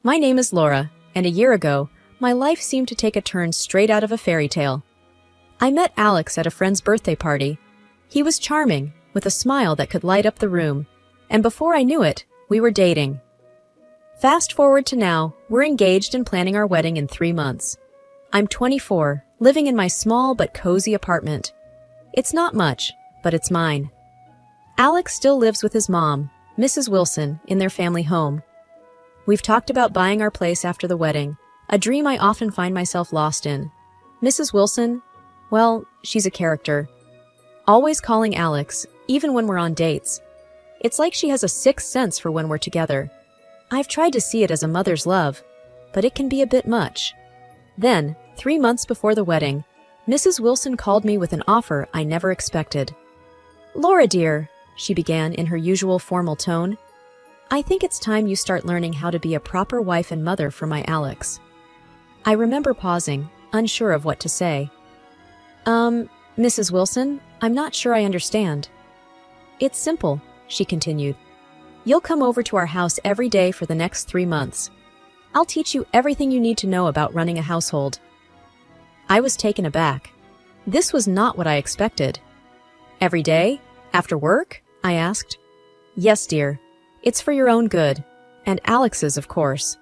My name is Laura, and a year ago, my life seemed to take a turn straight out of a fairy tale. I met Alex at a friend's birthday party. He was charming, with a smile that could light up the room, and before I knew it, we were dating. Fast forward to now, we're engaged and planning our wedding in 3 months. I'm 24, living in my small but cozy apartment. It's not much, but it's mine. Alex still lives with his mom, Mrs. Wilson, in their family home. We've talked about buying our place after the wedding, a dream I often find myself lost in. Mrs. Wilson, well, she's a character. Always calling Alex, even when we're on dates. It's like she has a sixth sense for when we're together. I've tried to see it as a mother's love, but it can be a bit much. Then, 3 months before the wedding, Mrs. Wilson called me with an offer I never expected. "Laura, dear," she began in her usual formal tone, "I think it's time you start learning how to be a proper wife and mother for my Alex." I remember pausing, unsure of what to say. Mrs. Wilson, I'm not sure I understand." "It's simple," she continued. "You'll come over to our house every day for the next 3 months. I'll teach you everything you need to know about running a household." I was taken aback. This was not what I expected. "Every day? After work?" I asked. "Yes, dear. It's for your own good. And Alex's, of course."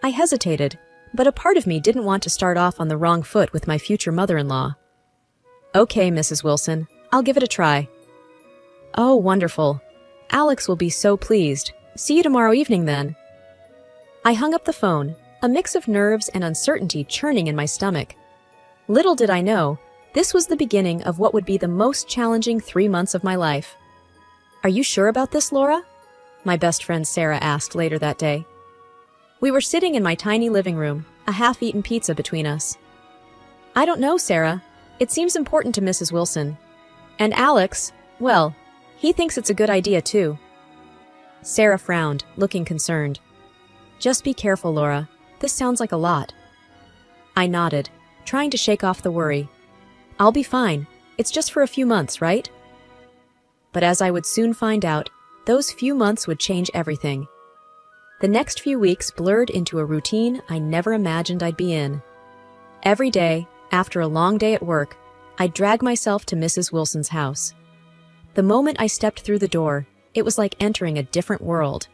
I hesitated, but a part of me didn't want to start off on the wrong foot with my future mother-in-law. "Okay, Mrs. Wilson, I'll give it a try." "Oh, wonderful. Alex will be so pleased. See you tomorrow evening, then." I hung up the phone, a mix of nerves and uncertainty churning in my stomach. Little did I know, this was the beginning of what would be the most challenging 3 months of my life. "Are you sure about this, Laura?" my best friend Sarah asked later that day. We were sitting in my tiny living room, a half-eaten pizza between us. "I don't know, Sarah. It seems important to Mrs. Wilson. And Alex, well, he thinks it's a good idea too." Sarah frowned, looking concerned. "Just be careful, Laura. This sounds like a lot." I nodded, trying to shake off the worry. "I'll be fine. It's just for a few months, right?" But as I would soon find out, those few months would change everything. The next few weeks blurred into a routine I never imagined I'd be in. Every day, after a long day at work, I'd drag myself to Mrs. Wilson's house. The moment I stepped through the door, it was like entering a different world.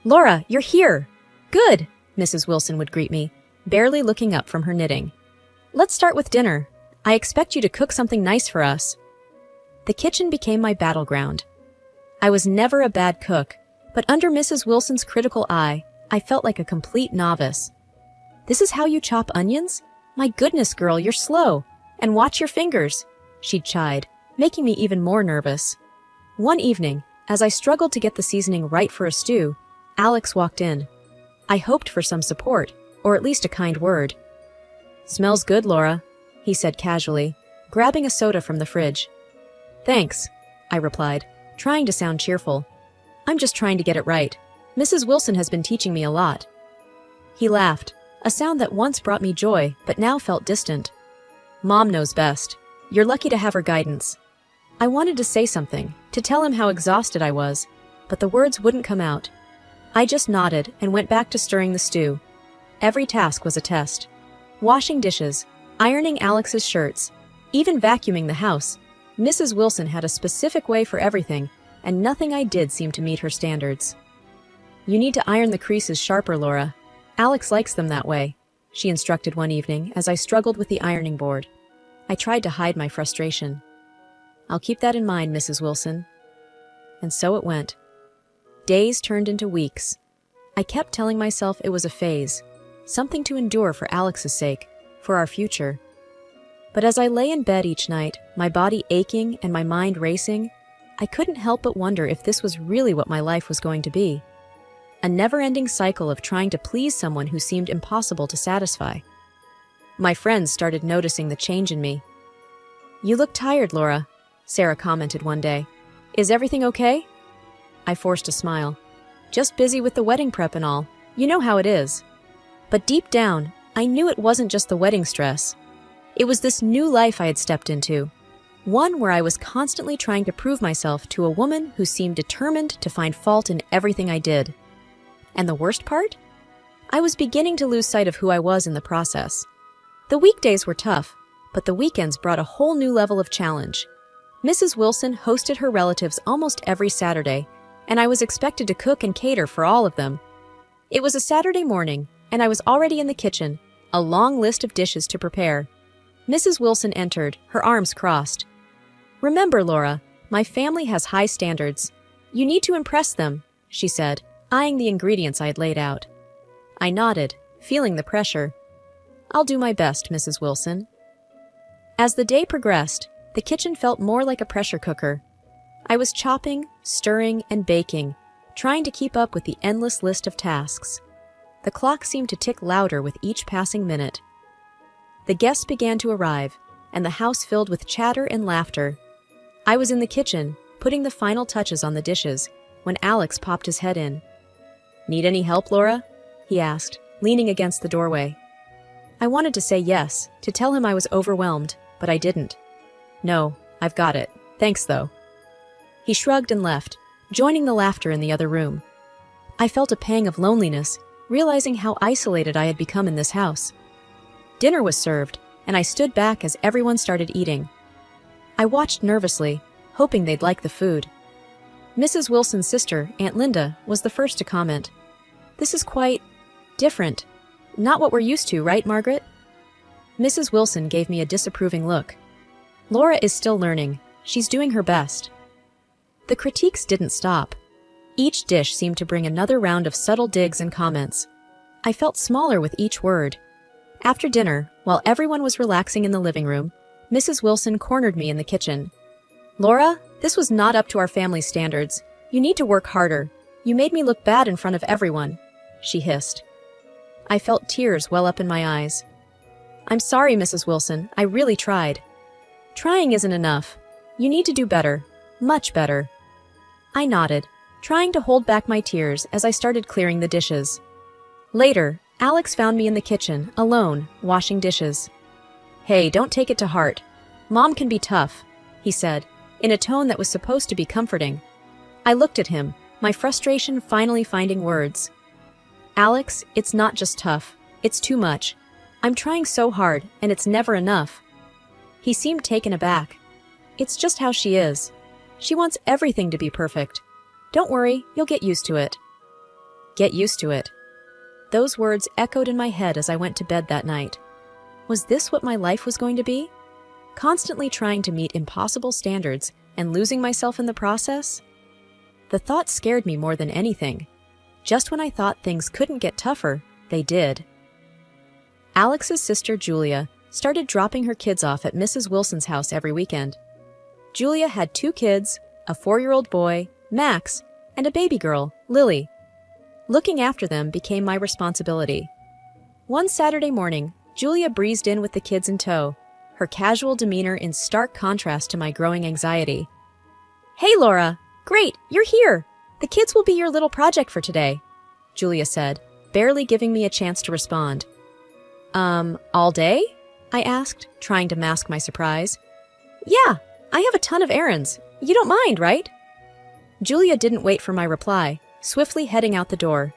"Laura, you're here! Good!" Mrs. Wilson would greet me, barely looking up from her knitting. "Let's start with dinner. I expect you to cook something nice for us." The kitchen became my battleground. I was never a bad cook, but under Mrs. Wilson's critical eye, I felt like a complete novice. "This is how you chop onions? My goodness, girl, you're slow. And watch your fingers," she'd chide, making me even more nervous. One evening, as I struggled to get the seasoning right for a stew, Alex walked in. I hoped for some support, or at least a kind word. "Smells good, Laura," he said casually, grabbing a soda from the fridge. "Thanks," I replied, trying to sound cheerful. "I'm just trying to get it right. Mrs. Wilson has been teaching me a lot." He laughed, a sound that once brought me joy, but now felt distant. "Mom knows best. You're lucky to have her guidance." I wanted to say something, to tell him how exhausted I was, but the words wouldn't come out. I just nodded and went back to stirring the stew. Every task was a test. Washing dishes, ironing Alex's shirts, even vacuuming the house. Mrs. Wilson had a specific way for everything, and nothing I did seemed to meet her standards. "You need to iron the creases sharper, Laura. Alex likes them that way," she instructed one evening as I struggled with the ironing board. I tried to hide my frustration. "I'll keep that in mind, Mrs. Wilson." And so it went. Days turned into weeks. I kept telling myself it was a phase, something to endure for Alex's sake, for our future. But as I lay in bed each night, my body aching and my mind racing, I couldn't help but wonder if this was really what my life was going to be. A never-ending cycle of trying to please someone who seemed impossible to satisfy. My friends started noticing the change in me. "You look tired, Laura," Sarah commented one day. "Is everything okay?" I forced a smile. "Just busy with the wedding prep and all. You know how it is." But deep down, I knew it wasn't just the wedding stress. It was this new life I had stepped into. One where I was constantly trying to prove myself to a woman who seemed determined to find fault in everything I did. And the worst part? I was beginning to lose sight of who I was in the process. The weekdays were tough, but the weekends brought a whole new level of challenge. Mrs. Wilson hosted her relatives almost every Saturday, and I was expected to cook and cater for all of them. It was a Saturday morning, and I was already in the kitchen, a long list of dishes to prepare. Mrs. Wilson entered, her arms crossed. "Remember, Laura, my family has high standards. You need to impress them," she said, eyeing the ingredients I had laid out. I nodded, feeling the pressure. "I'll do my best, Mrs. Wilson." As the day progressed, the kitchen felt more like a pressure cooker. I was chopping, stirring, and baking, trying to keep up with the endless list of tasks. The clock seemed to tick louder with each passing minute. The guests began to arrive, and the house filled with chatter and laughter. I was in the kitchen, putting the final touches on the dishes, when Alex popped his head in. "Need any help, Laura?" he asked, leaning against the doorway. I wanted to say yes, to tell him I was overwhelmed, but I didn't. "No, I've got it. Thanks, though." He shrugged and left, joining the laughter in the other room. I felt a pang of loneliness, realizing how isolated I had become in this house. Dinner was served, and I stood back as everyone started eating. I watched nervously, hoping they'd like the food. Mrs. Wilson's sister, Aunt Linda, was the first to comment. "This is quite different. Not what we're used to, right, Margaret?" Mrs. Wilson gave me a disapproving look. "Laura is still learning. She's doing her best." The critiques didn't stop. Each dish seemed to bring another round of subtle digs and comments. I felt smaller with each word. After dinner, while everyone was relaxing in the living room, Mrs. Wilson cornered me in the kitchen. "Laura, this was not up to our family standards. You need to work harder. You made me look bad in front of everyone," she hissed. I felt tears well up in my eyes. "I'm sorry, Mrs. Wilson. I really tried." "Trying isn't enough. You need to do better. Much better." I nodded, trying to hold back my tears as I started clearing the dishes. Later, Alex found me in the kitchen, alone, washing dishes. "Hey, don't take it to heart. Mom can be tough," he said, in a tone that was supposed to be comforting. I looked at him, my frustration finally finding words. "Alex, it's not just tough. It's too much. I'm trying so hard, and it's never enough." He seemed taken aback. "It's just how she is. She wants everything to be perfect. Don't worry, you'll get used to it." Get used to it. Those words echoed in my head as I went to bed that night. Was this what my life was going to be? Constantly trying to meet impossible standards and losing myself in the process? The thought scared me more than anything. Just when I thought things couldn't get tougher, they did. Alex's sister, Julia, started dropping her kids off at Mrs. Wilson's house every weekend. Julia had 2 kids, a 4-year-old boy, Max, and a baby girl, Lily. Looking after them became my responsibility. One Saturday morning, Julia breezed in with the kids in tow, her casual demeanor in stark contrast to my growing anxiety. "Hey, Laura! Great, you're here! The kids will be your little project for today," Julia said, barely giving me a chance to respond. All day?" I asked, trying to mask my surprise. "Yeah, I have a ton of errands. You don't mind, right?" Julia didn't wait for my reply, swiftly heading out the door.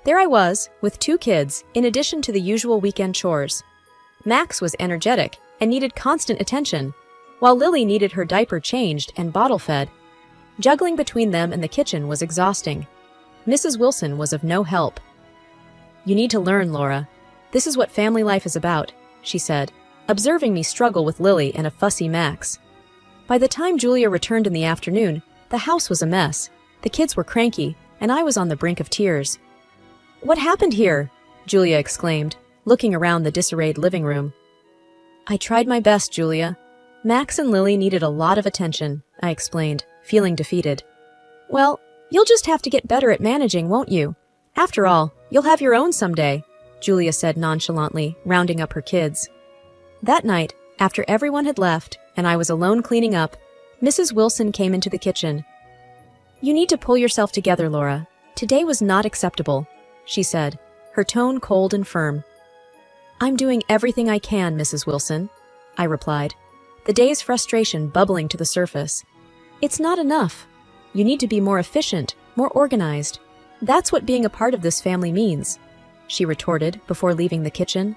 There I was, with 2 kids, in addition to the usual weekend chores. Max was energetic and needed constant attention, while Lily needed her diaper changed and bottle-fed. Juggling between them and the kitchen was exhausting. Mrs. Wilson was of no help. "You need to learn, Laura. This is what family life is about," she said, observing me struggle with Lily and a fussy Max. By the time Julia returned in the afternoon, the house was a mess. The kids were cranky, and I was on the brink of tears. "What happened here?" Julia exclaimed, looking around the disarrayed living room. "I tried my best, Julia. Max and Lily needed a lot of attention," I explained, feeling defeated. "Well, you'll just have to get better at managing, won't you? After all, you'll have your own someday," Julia said nonchalantly, rounding up her kids. That night, after everyone had left and I was alone cleaning up, Mrs. Wilson came into the kitchen. "You need to pull yourself together, Laura. Today was not acceptable," she said, her tone cold and firm. "I'm doing everything I can, Mrs. Wilson," I replied, the day's frustration bubbling to the surface. "It's not enough. You need to be more efficient, more organized. That's what being a part of this family means." she retorted before leaving the kitchen.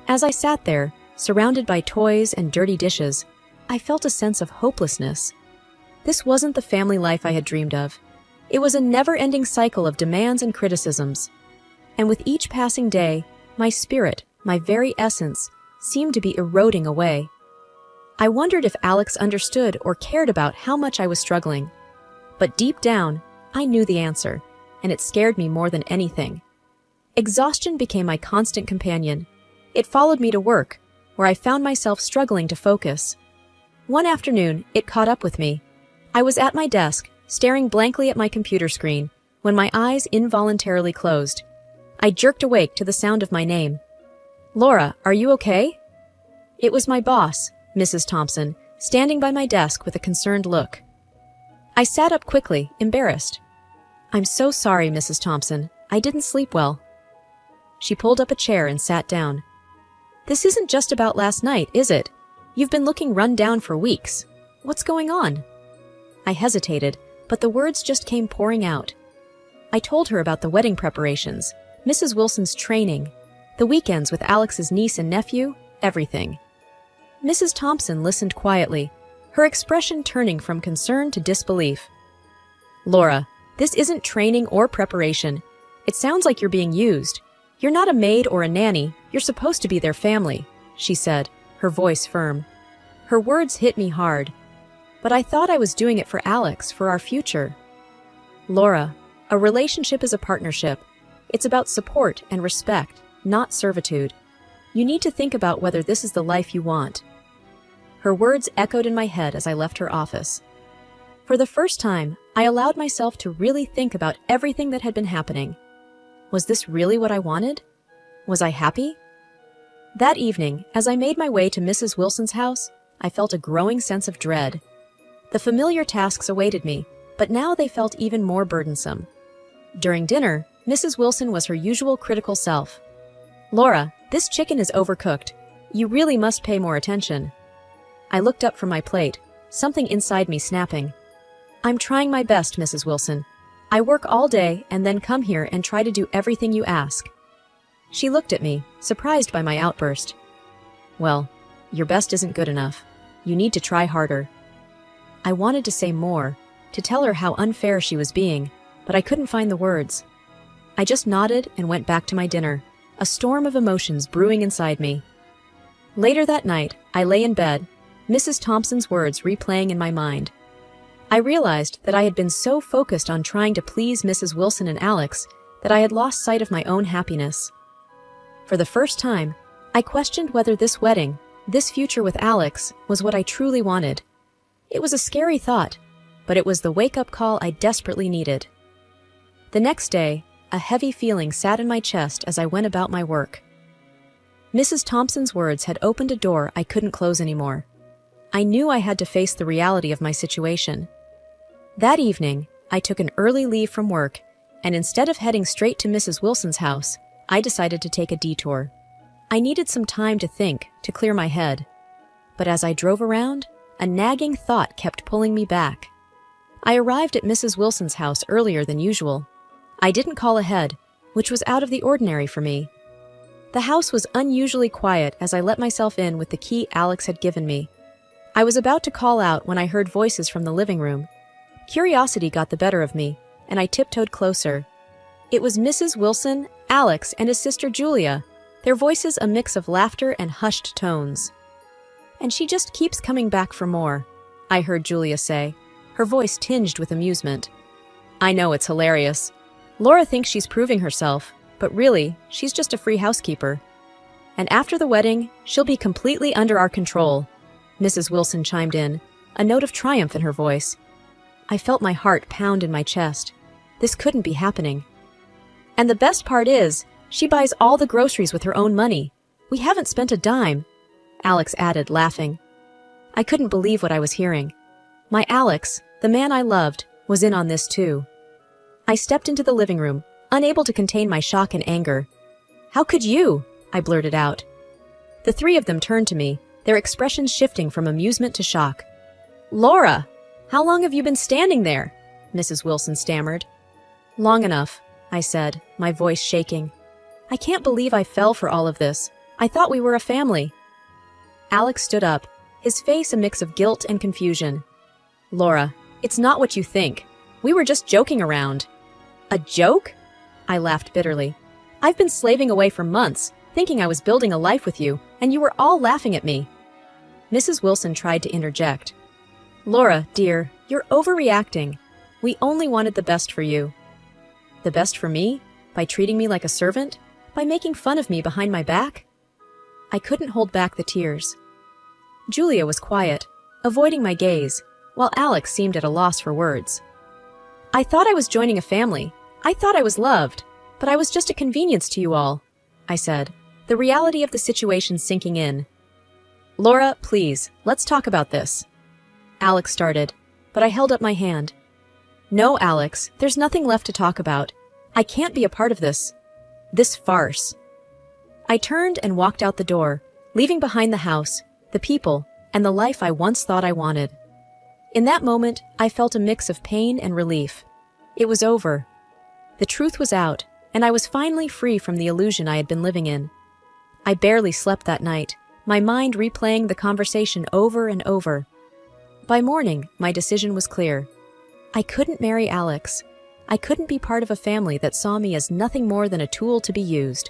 As I sat there, surrounded by toys and dirty dishes, I felt a sense of hopelessness. This wasn't the family life I had dreamed of. It was a never-ending cycle of demands and criticisms. And with each passing day, my spirit, my very essence, seemed to be eroding away. I wondered if Alex understood or cared about how much I was struggling. But deep down, I knew the answer, and it scared me more than anything. Exhaustion became my constant companion. It followed me to work, where I found myself struggling to focus. One afternoon, it caught up with me. I was at my desk, staring blankly at my computer screen, when my eyes involuntarily closed. I jerked awake to the sound of my name. "Laura, are you okay?" It was my boss, Mrs. Thompson, standing by my desk with a concerned look. I sat up quickly, embarrassed. "I'm so sorry, Mrs. Thompson. I didn't sleep well." She pulled up a chair and sat down. "This isn't just about last night, is it? You've been looking run down for weeks. What's going on?" I hesitated, but the words just came pouring out. I told her about the wedding preparations, Mrs. Wilson's training, the weekends with Alex's niece and nephew, everything. Mrs. Thompson listened quietly, her expression turning from concern to disbelief. "Laura, this isn't training or preparation. It sounds like you're being used. You're not a maid or a nanny. You're supposed to be their family," she said, her voice firm. Her words hit me hard. But I thought I was doing it for Alex, for our future. "Laura, a relationship is a partnership. It's about support and respect, not servitude. You need to think about whether this is the life you want." Her words echoed in my head as I left her office. For the first time, I allowed myself to really think about everything that had been happening. Was this really what I wanted? Was I happy? That evening, as I made my way to Mrs. Wilson's house, I felt a growing sense of dread. The familiar tasks awaited me, but now they felt even more burdensome. During dinner, Mrs. Wilson was her usual critical self. "Laura, this chicken is overcooked. You really must pay more attention." I looked up from my plate, something inside me snapping. "I'm trying my best, Mrs. Wilson. I work all day and then come here and try to do everything you ask." She looked at me, surprised by my outburst. "Well, your best isn't good enough. You need to try harder." I wanted to say more, to tell her how unfair she was being, but I couldn't find the words. I just nodded and went back to my dinner, a storm of emotions brewing inside me. Later that night, I lay in bed, Mrs. Thompson's words replaying in my mind. I realized that I had been so focused on trying to please Mrs. Wilson and Alex that I had lost sight of my own happiness. For the first time, I questioned whether this wedding, this future with Alex, was what I truly wanted. It was a scary thought, but it was the wake-up call I desperately needed. The next day, a heavy feeling sat in my chest as I went about my work. Mrs. Thompson's words had opened a door I couldn't close anymore. I knew I had to face the reality of my situation. That evening, I took an early leave from work, and instead of heading straight to Mrs. Wilson's house, I decided to take a detour. I needed some time to think, to clear my head. But as I drove around, a nagging thought kept pulling me back. I arrived at Mrs. Wilson's house earlier than usual. I didn't call ahead, which was out of the ordinary for me. The house was unusually quiet as I let myself in with the key Alex had given me. I was about to call out when I heard voices from the living room. Curiosity got the better of me, and I tiptoed closer. It was Mrs. Wilson, Alex, and his sister Julia, their voices a mix of laughter and hushed tones. "And she just keeps coming back for more," I heard Julia say, her voice tinged with amusement. "I know, it's hilarious. Laura thinks she's proving herself, but really, she's just a free housekeeper. And after the wedding, she'll be completely under our control," Mrs. Wilson chimed in, a note of triumph in her voice. I felt my heart pound in my chest. This couldn't be happening. "And the best part is, she buys all the groceries with her own money. We haven't spent a dime," Alex added, laughing. I couldn't believe what I was hearing. My Alex, the man I loved, was in on this too. I stepped into the living room, unable to contain my shock and anger. "How could you?" I blurted out. The three of them turned to me, their expressions shifting from amusement to shock. "Laura, how long have you been standing there?" Mrs. Wilson stammered. "Long enough," I said, my voice shaking. I can't believe I fell for all of this. I thought we were a family. Alex stood up, his face a mix of guilt and confusion. Laura, it's not what you think. We were just joking around. A joke? I laughed bitterly. I've been slaving away for months, thinking I was building a life with you, and you were all laughing at me. Mrs. Wilson tried to interject. Laura, dear, you're overreacting. We only wanted the best for you. The best for me? By treating me like a servant? By making fun of me behind my back? I couldn't hold back the tears. Julia was quiet, avoiding my gaze, while Alex seemed at a loss for words. I thought I was joining a family. I thought I was loved, but I was just a convenience to you all, I said, the reality of the situation sinking in. Laura, please, let's talk about this. Alex started, but I held up my hand. No, Alex, there's nothing left to talk about. I can't be a part of this farce. I turned and walked out the door, leaving behind the house, the people, and the life I once thought I wanted. In that moment, I felt a mix of pain and relief. It was over. The truth was out, and I was finally free from the illusion I had been living in. I barely slept that night, my mind replaying the conversation over and over. By morning, my decision was clear. I couldn't marry Alex. I couldn't be part of a family that saw me as nothing more than a tool to be used.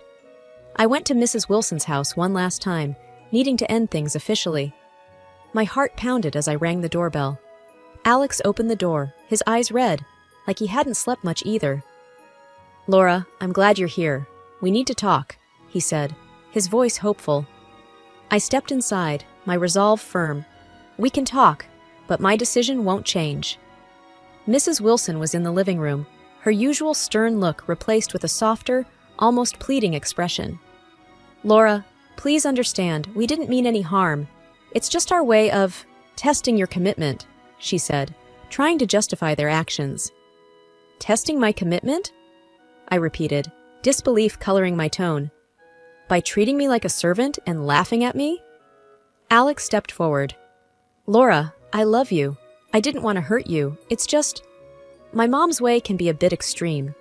I went to Mrs. Wilson's house one last time, needing to end things officially. My heart pounded as I rang the doorbell. Alex opened the door, his eyes red, like he hadn't slept much either. Laura, I'm glad you're here. We need to talk, he said, his voice hopeful. I stepped inside, my resolve firm. We can talk, but my decision won't change. Mrs. Wilson was in the living room, her usual stern look replaced with a softer, almost pleading expression. Laura, please understand, we didn't mean any harm. It's just our way of testing your commitment, she said, trying to justify their actions. Testing my commitment? I repeated, disbelief coloring my tone. By treating me like a servant and laughing at me? Alex stepped forward. Laura, I love you. I didn't want to hurt you. It's just, my mom's way can be a bit extreme.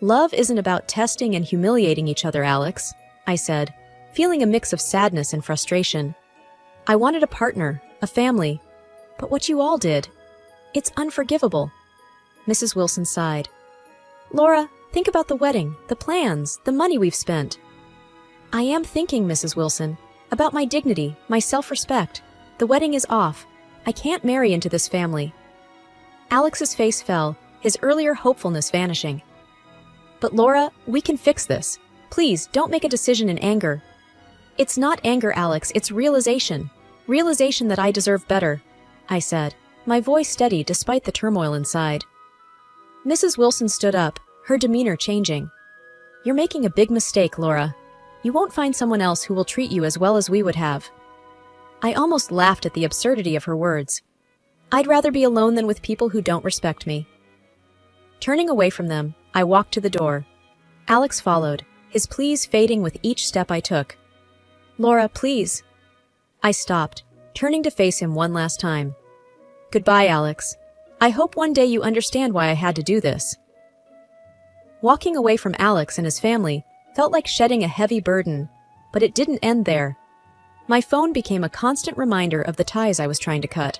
Love isn't about testing and humiliating each other, Alex, I said, feeling a mix of sadness and frustration. I wanted a partner, a family, but what you all did, it's unforgivable. Mrs. Wilson sighed. Laura, think about the wedding, the plans, the money we've spent. I am thinking, Mrs. Wilson, about my dignity, my self-respect. The wedding is off. I can't marry into this family. Alex's face fell, his earlier hopefulness vanishing. But Laura, we can fix this. Please, don't make a decision in anger. It's not anger, Alex, it's realization. Realization that I deserve better, I said, my voice steady despite the turmoil inside. Mrs. Wilson stood up, her demeanor changing. You're making a big mistake, Laura. You won't find someone else who will treat you as well as we would have. I almost laughed at the absurdity of her words. I'd rather be alone than with people who don't respect me. Turning away from them, I walked to the door. Alex followed, his pleas fading with each step I took. Laura, please. I stopped, turning to face him one last time. Goodbye, Alex. I hope one day you understand why I had to do this. Walking away from Alex and his family felt like shedding a heavy burden, but it didn't end there. My phone became a constant reminder of the ties I was trying to cut.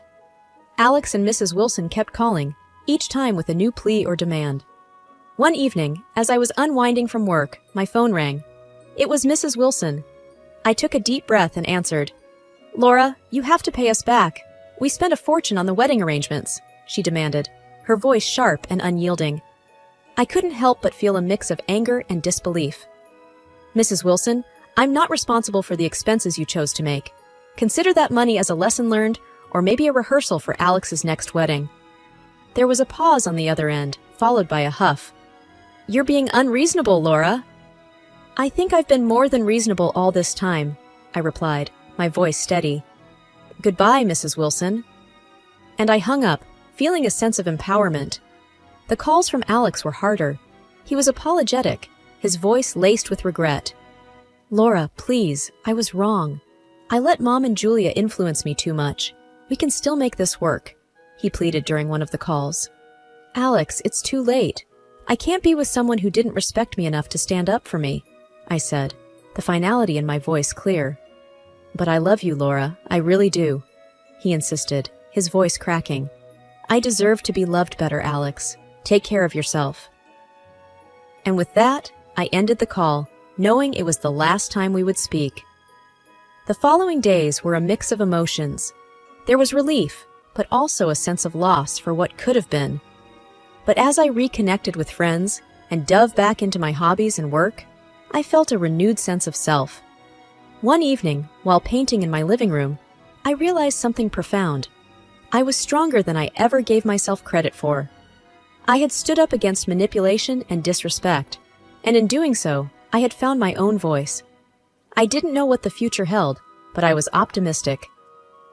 Alex and Mrs. Wilson kept calling, each time with a new plea or demand. One evening, as I was unwinding from work, my phone rang. It was Mrs. Wilson. I took a deep breath and answered. Laura, you have to pay us back. We spent a fortune on the wedding arrangements, she demanded, her voice sharp and unyielding. I couldn't help but feel a mix of anger and disbelief. Mrs. Wilson, I'm not responsible for the expenses you chose to make. Consider that money as a lesson learned, or maybe a rehearsal for Alex's next wedding. There was a pause on the other end, followed by a huff. You're being unreasonable, Laura. I think I've been more than reasonable all this time, I replied, my voice steady. Goodbye, Mrs. Wilson. And I hung up, feeling a sense of empowerment. The calls from Alex were harder. He was apologetic, his voice laced with regret. Laura, please, I was wrong. I let Mom and Julia influence me too much. We can still make this work, he pleaded during one of the calls. Alex, it's too late. I can't be with someone who didn't respect me enough to stand up for me, I said, the finality in my voice clear. But I love you, Laura, I really do, he insisted, his voice cracking. I deserve to be loved better, Alex. Take care of yourself. And with that, I ended the call, knowing it was the last time we would speak. The following days were a mix of emotions. There was relief, but also a sense of loss for what could have been. But as I reconnected with friends and dove back into my hobbies and work, I felt a renewed sense of self. One evening, while painting in my living room, I realized something profound. I was stronger than I ever gave myself credit for. I had stood up against manipulation and disrespect, and in doing so, I had found my own voice. I didn't know what the future held, but I was optimistic.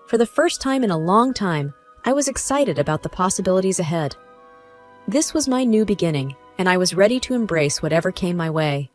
For the first time in a long time, I was excited about the possibilities ahead. This was my new beginning, and I was ready to embrace whatever came my way.